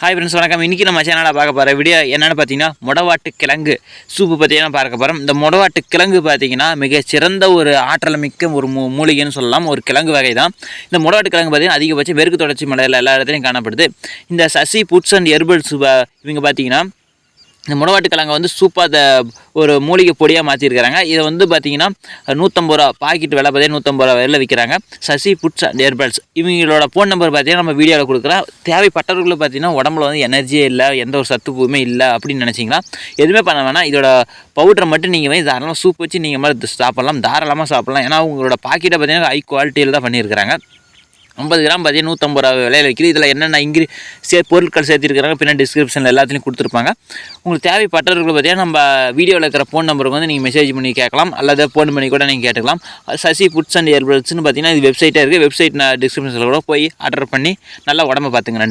Hi friends, வணக்கம். இன்றைக்கி நம்ம சேனலில் பார்க்க போகிற வீடியோ என்னென்னு பார்த்தீங்கன்னா, மொடவாட்டு கிழங்கு சூப்பு பற்றி தான் பார்க்க போகிறோம். இந்த மொடவாட்டு கிழங்கு பார்த்தீங்கன்னா மிகச்சிறந்த ஒரு ஆற்றல் மிக்க ஒரு மூலிகைன்னு சொல்லலாம், ஒரு கிழங்கு வகை தான். இந்த மொடவாட்டு கிழங்கு பார்த்தீங்கன்னா அதிகபட்சம் மேற்கு தொடர்ச்சி மலையில் எல்லா இடத்துலையும் காணப்படுது. இந்த சசி ஃபுட்ஸ் அண்ட் ஹெர்பல்ஸ் இவங்க பார்த்தீங்கன்னா இந்த மொடவாட்டு கிழங்கை வந்து சூப்பாக ஒரு மூலிகை பொடியாக மாற்றிருக்கிறாங்க. இதை வந்து பார்த்தீங்கன்னா 150 ரூபா பாக்கெட் விலை பார்த்தீங்கன்னா 150 ரூபா விலையில் விற்கிறாங்க. சசி ஃபுட்ஸ் அண்ட் ஹெர்பல்ஸ் இவங்களோட ஃபோன் நம்பர் பார்த்தீங்கன்னா நம்ம வீடியோவில் கொடுக்குறோம். தேவைப்பட்டவர்களுக்கு பார்த்தீங்கன்னா உடம்புல வந்து எனர்ஜியே இல்லை, எந்த ஒரு சத்துப்புமே இல்லை அப்படின்னு நினச்சிங்கன்னா எதுவுமே பண்ண வேணாம். இதோட பவுடரை மட்டும் நீங்கள் வந்து தாராளமாக சூப் வச்சு நீங்கள் மாதிரி சாப்பிட்லாம், தாராளமாக சாப்பிட்லாம். ஏன்னா உங்களோட பாக்கெட்டை பார்த்தீங்கன்னா ஹை குவாலிட்டியில் தான் பண்ணியிருக்கிறாங்க. 50 கிராம் பார்த்தீங்கன்னா 150 ரூபா விலையில் விற்கிது. இதில் என்னென்ன பொருட்கள் சேர்த்திருக்கிறாங்க பின்னாடி டிஸ்கிரிப்ஷனில் எல்லாத்துலையும் கொடுத்துருப்பாங்க. உங்களுக்கு தேவைப்பட்டவர்கள் பார்த்தீங்கன்னா நம்ம வீடியோவில் இருக்கிற ஃபோன் நம்பருக்கு வந்து நீங்கள் மெசேஜ் பண்ணி கேட்கலாம், அல்லது ஃபோன் பண்ணி கூட நீங்கள் கேட்டுக்கலாம். சசி ஃபுட்ஸ் அண்ட் ஹெர்பல்ஸ்னு பார்த்தீங்கன்னா இது வெப்சைட்டாக இருக்குது. வெப்சைட் நான் டிஸ்கிரிப்ஷனில் கூட போய் ஆர்டர் பண்ணி நல்லா உடம்பை பார்த்துங்க. நன்றி.